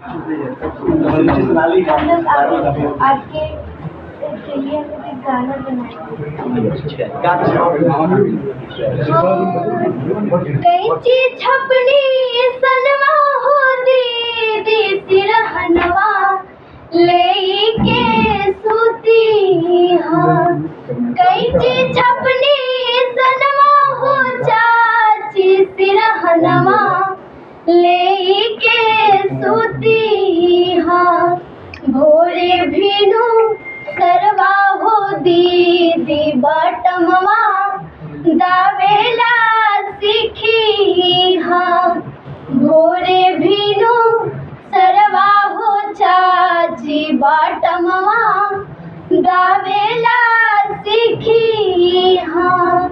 आपके के लिए एक गाना बनाएंगे। कैंची छपनी सनवा हो दीदी सिरहनवा लेके सूती हाँ। कैंची छपनी सनवा हो चाची सिरहनवा लेके सूती हाँ। भोरे भीनु सरवा हो दीदी बटमवा दावेला सीखी हाँ। भोरे भीनु सरवा हो चाची बटमवा दावेला सीखी हाँ।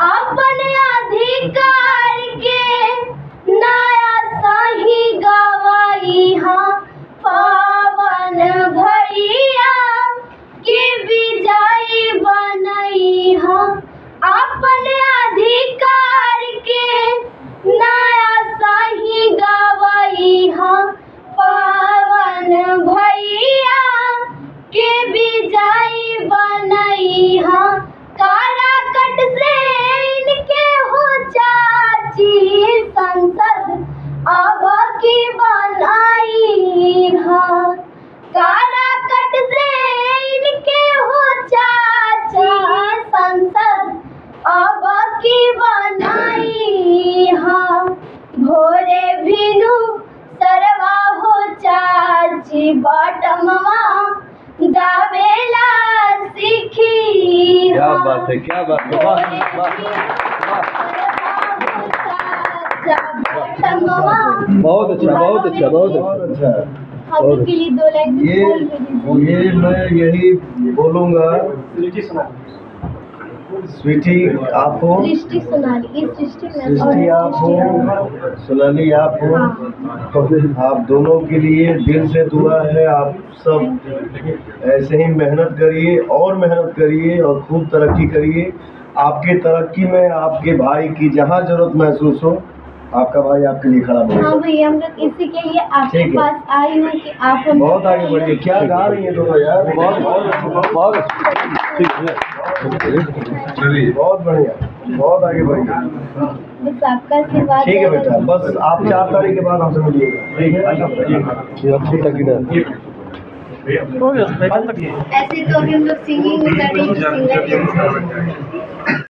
अपन अधिकार के नया सही गवाई हाँ। पावन भैया के विजयी बनई हाँ। अपन अधिकार के नया सही गवाई हाँ। पावन भैया के विजयी बनई हाँ। काराकट से इनके हो चाची संसद अब की बनाई हाँ। काराकट से इनके हो चाची संसद अब की बनाई हाँ। भोरे भीनु सरवा हो चाची बटमवा दावेला सीखी। क्या बात है, क्या बात है, वाह बहुत अच्छा, बहुत अच्छा, बहुत अच्छा। हम लोग के लिए 2 लाइन ये मैं यही बोलूँगा, स्वीटी आप हो, सृष्टि सोनाली, सृष्टि आप हो, सोनाली आप हो। आप दोनों के लिए दिल से दुआ है। आप सब ऐसे ही मेहनत करिए और मेहनत करिए और खूब तरक्की करिए। आपके तरक्की में आपके भाई की जहाँ जरूरत महसूस हो, आपका भाई आपके लिए खड़ा है। हाँ भैया, हम लोग इसी के लिए आपके पास आई हूँ कि आप हम बहुत आगे बढ़िए। क्या गा रही है दोनों यार, बहुत बहुत बढ़िया, बहुत आगे बढ़िए। बस आपका आशीर्वाद। ठीक है बेटा, बस आप 4 तारीख के बाद हमसे मिलिएगा, ठीक है। ऐसे तो अभी हम लोग सिंगिंग कर रहे हैं, सिंगर